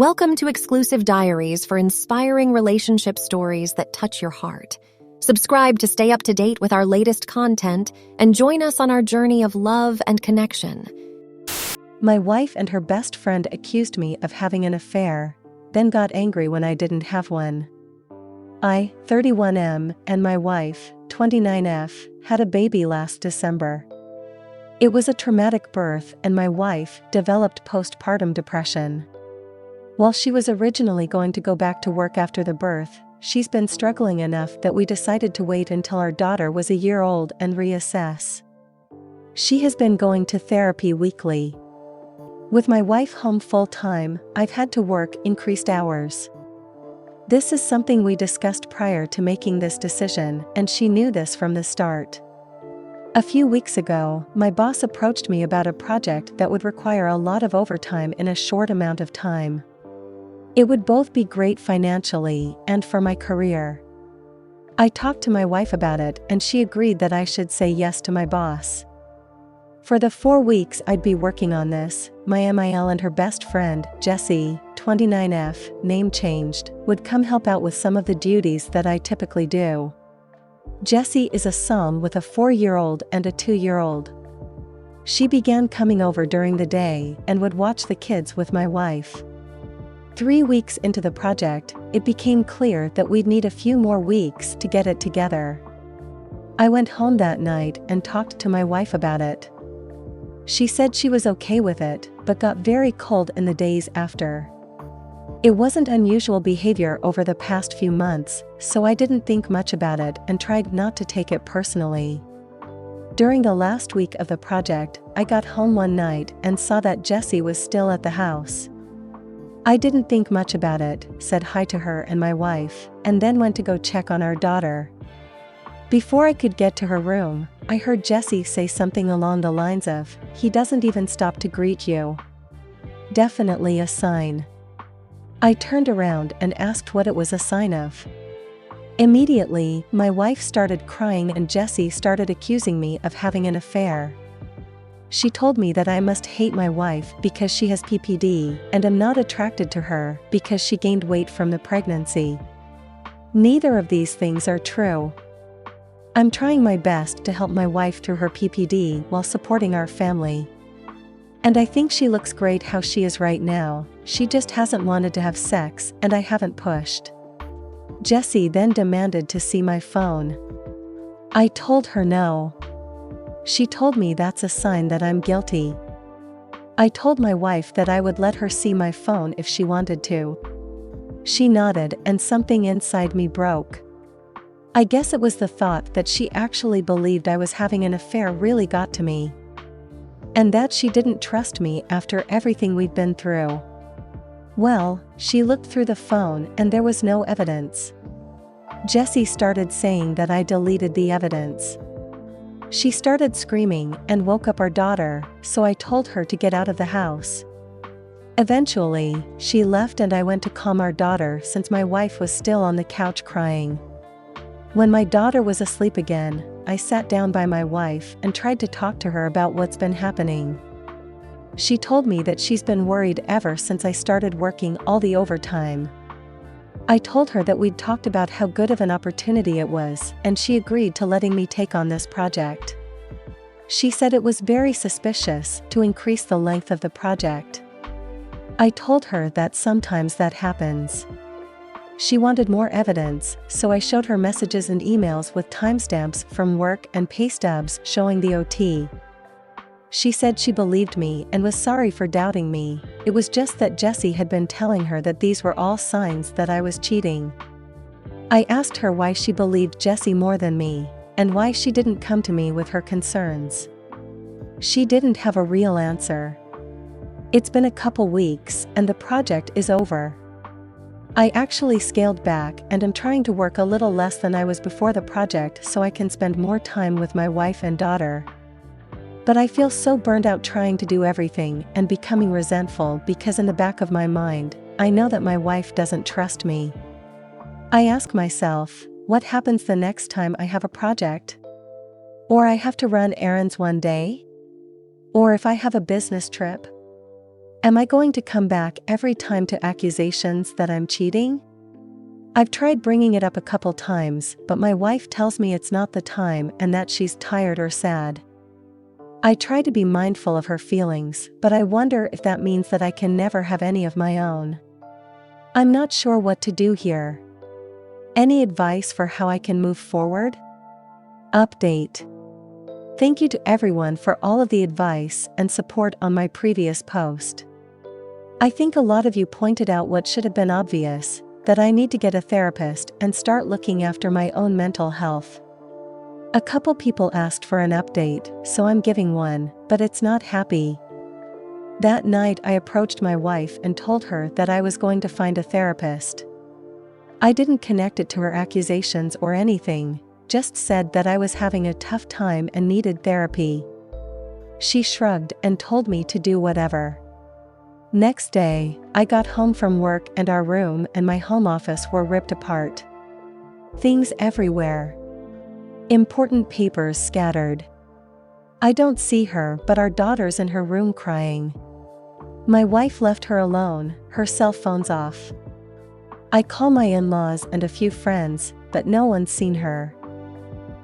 Welcome to exclusive diaries for inspiring relationship stories that touch your heart. Subscribe to stay up to date with our latest content and join us on our journey of love and connection. My wife and her best friend accused me of having an affair, then got angry when I didn't have one. I, 31M, and my wife, 29F, had a baby last December. It was a traumatic birth and my wife developed postpartum depression. While she was originally going to go back to work after the birth, she's been struggling enough that we decided to wait until our daughter was a year old and reassess. She has been going to therapy weekly. With my wife home full-time, I've had to work increased hours. This is something we discussed prior to making this decision, and she knew this from the start. A few weeks ago, my boss approached me about a project that would require a lot of overtime in a short amount of time. It would both be great financially and for my career. I talked to my wife about it and she agreed that I should say yes to my boss. For the 4 weeks I'd be working on this, my MIL and her best friend, Jessie, 29F, name changed, would come help out with some of the duties that I typically do. Jessie is a Psalm with a 4-year-old and a 2-year-old. She began coming over during the day and would watch the kids with my wife. 3 weeks into the project, it became clear that we'd need a few more weeks to get it together. I went home that night and talked to my wife about it. She said she was okay with it, but got very cold in the days after. It wasn't unusual behavior over the past few months, so I didn't think much about it and tried not to take it personally. During the last week of the project, I got home one night and saw that Jessie was still at the house. I didn't think much about it, said hi to her and my wife, and then went to go check on our daughter. Before I could get to her room, I heard Jessie say something along the lines of, "He doesn't even stop to greet you." Definitely a sign. I turned around and asked what it was a sign of. Immediately, my wife started crying and Jessie started accusing me of having an affair. She told me that I must hate my wife because she has PPD and am not attracted to her because she gained weight from the pregnancy. Neither of these things are true. I'm trying my best to help my wife through her PPD while supporting our family. And I think she looks great how she is right now, she just hasn't wanted to have sex and I haven't pushed. Jessie then demanded to see my phone. I told her no. She told me that's a sign that I'm guilty. I told my wife that I would let her see my phone if she wanted to. She nodded and something inside me broke. I guess it was the thought that she actually believed I was having an affair really got to me. And that she didn't trust me after everything we'd been through. Well, she looked through the phone and there was no evidence. Jessie started saying that I deleted the evidence. She started screaming and woke up our daughter, so I told her to get out of the house. Eventually, she left and I went to calm our daughter since my wife was still on the couch crying. When my daughter was asleep again, I sat down by my wife and tried to talk to her about what's been happening. She told me that she's been worried ever since I started working all the overtime. I told her that we'd talked about how good of an opportunity it was, and she agreed to letting me take on this project. She said it was very suspicious to increase the length of the project. I told her that sometimes that happens. She wanted more evidence, so I showed her messages and emails with timestamps from work and pay stubs showing the OT. She said she believed me and was sorry for doubting me, it was just that Jessie had been telling her that these were all signs that I was cheating. I asked her why she believed Jessie more than me, and why she didn't come to me with her concerns. She didn't have a real answer. It's been a couple weeks and the project is over. I actually scaled back and am trying to work a little less than I was before the project so I can spend more time with my wife and daughter. But I feel so burned out trying to do everything and becoming resentful because in the back of my mind, I know that my wife doesn't trust me. I ask myself, what happens the next time I have a project? Or I have to run errands one day? Or if I have a business trip? Am I going to come back every time to accusations that I'm cheating? I've tried bringing it up a couple times, but my wife tells me it's not the time and that she's tired or sad. I try to be mindful of her feelings, but I wonder if that means that I can never have any of my own. I'm not sure what to do here. Any advice for how I can move forward? Update. Thank you to everyone for all of the advice and support on my previous post. I think a lot of you pointed out what should have been obvious, that I need to get a therapist and start looking after my own mental health. A couple people asked for an update, so I'm giving one, but it's not happy. That night I approached my wife and told her that I was going to find a therapist. I didn't connect it to her accusations or anything, just said that I was having a tough time and needed therapy. She shrugged and told me to do whatever. Next day, I got home from work and our room and my home office were ripped apart. Things everywhere. Important papers scattered. I don't see her, but our daughter's in her room crying. My wife left her alone, her cell phone's off. I call my in-laws and a few friends, but no one's seen her.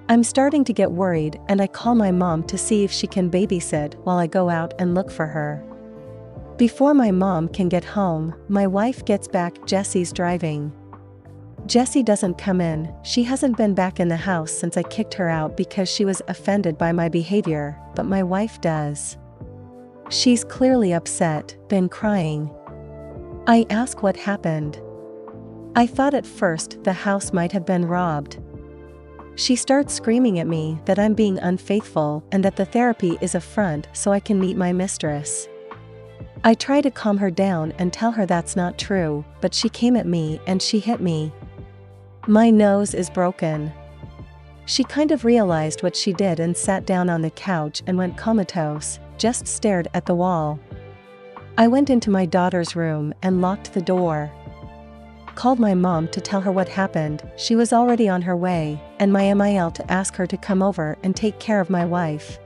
I'm starting to get worried and I call my mom to see if she can babysit while I go out and look for her. Before my mom can get home, my wife gets back. Jesse's driving. Jessie doesn't come in. She hasn't been back in the house since I kicked her out because she was offended by my behavior, but my wife does. She's clearly upset, been crying. I ask what happened. I thought at first the house might have been robbed. She starts screaming at me that I'm being unfaithful and that the therapy is a front so I can meet my mistress. I try to calm her down and tell her that's not true, but she came at me and she hit me. My nose is broken. She kind of realized what she did and sat down on the couch and went comatose, just stared at the wall. I went into my daughter's room and locked the door. Called my mom to tell her what happened. She was already on her way, and my MIL to ask her to come over and take care of my wife.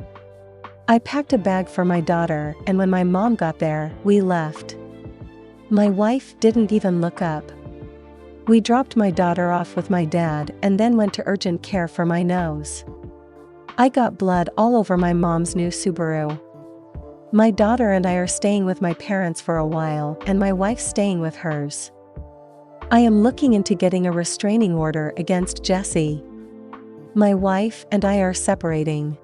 I packed a bag for my daughter, and when my mom got there, we left. My wife didn't even look up. We dropped my daughter off with my dad and then went to urgent care for my nose. I got blood all over my mom's new Subaru. My daughter and I are staying with my parents for a while, and my wife's staying with hers. I am looking into getting a restraining order against Jessie. My wife and I are separating.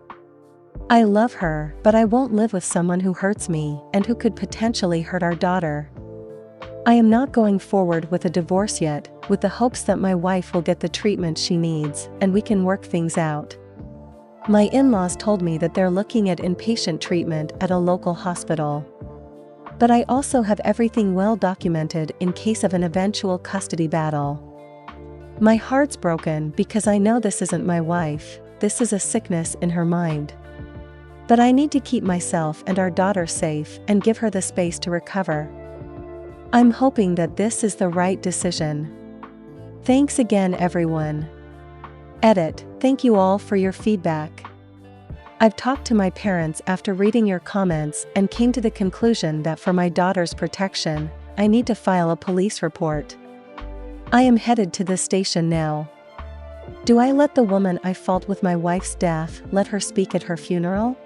I love her, but I won't live with someone who hurts me and who could potentially hurt our daughter. I am not going forward with a divorce yet, with the hopes that my wife will get the treatment she needs and we can work things out. My in-laws told me that they're looking at inpatient treatment at a local hospital. But I also have everything well documented in case of an eventual custody battle. My heart's broken because I know this isn't my wife, this is a sickness in her mind. But I need to keep myself and our daughter safe and give her the space to recover. I'm hoping that this is the right decision. Thanks again, everyone. Edit. Thank you all for your feedback. I've talked to my parents after reading your comments and came to the conclusion that for my daughter's protection, I need to file a police report. I am headed to the station now. Do I let the woman I fought with my wife's death let her speak at her funeral?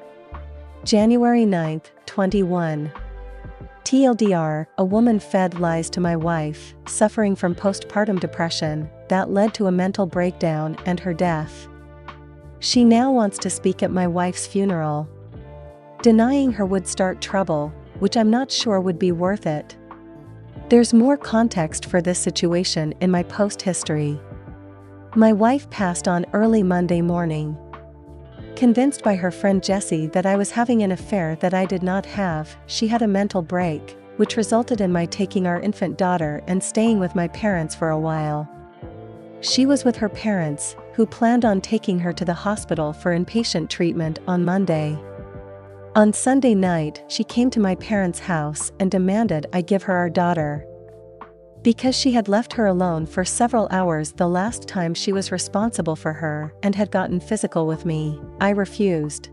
January 9, 21. TLDR, a woman fed lies to my wife, suffering from postpartum depression, that led to a mental breakdown and her death. She now wants to speak at my wife's funeral. Denying her would start trouble, which I'm not sure would be worth it. There's more context for this situation in my post history. My wife passed on early Monday morning. Convinced by her friend Jessie that I was having an affair that I did not have, she had a mental break, which resulted in my taking our infant daughter and staying with my parents for a while. She was with her parents, who planned on taking her to the hospital for inpatient treatment on Monday. On Sunday night, she came to my parents' house and demanded I give her our daughter. Because she had left her alone for several hours the last time she was responsible for her and had gotten physical with me, I refused.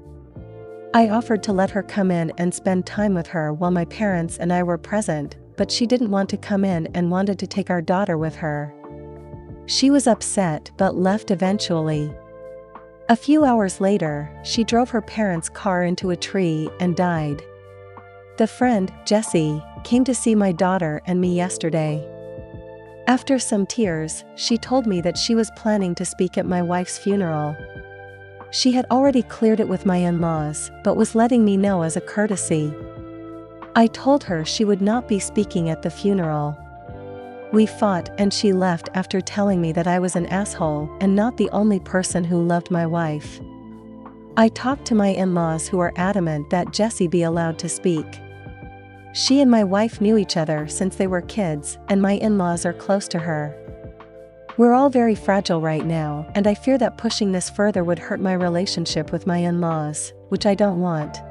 I offered to let her come in and spend time with her while my parents and I were present, but she didn't want to come in and wanted to take our daughter with her. She was upset but left eventually. A few hours later, she drove her parents' car into a tree and died. The friend, Jessie, came to see my daughter and me yesterday. After some tears, she told me that she was planning to speak at my wife's funeral. She had already cleared it with my in-laws, but was letting me know as a courtesy. I told her she would not be speaking at the funeral. We fought and she left after telling me that I was an asshole and not the only person who loved my wife. I talked to my in-laws who are adamant that Jessie be allowed to speak. She and my wife knew each other since they were kids, and my in-laws are close to her. We're all very fragile right now, and I fear that pushing this further would hurt my relationship with my in-laws, which I don't want.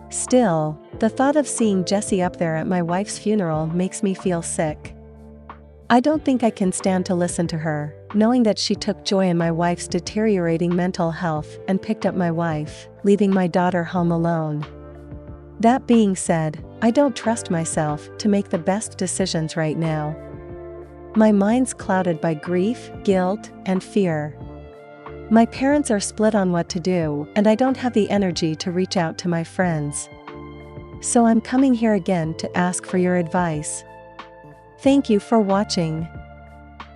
Still, the thought of seeing Jessie up there at my wife's funeral makes me feel sick. I don't think I can stand to listen to her, knowing that she took joy in my wife's deteriorating mental health and picked up my wife, leaving my daughter home alone. That being said, I don't trust myself to make the best decisions right now. My mind's clouded by grief, guilt, and fear. My parents are split on what to do, and I don't have the energy to reach out to my friends. So I'm coming here again to ask for your advice. Thank you for watching.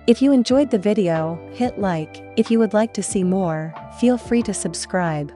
If you enjoyed the video, hit like. If you would like to see more, feel free to subscribe.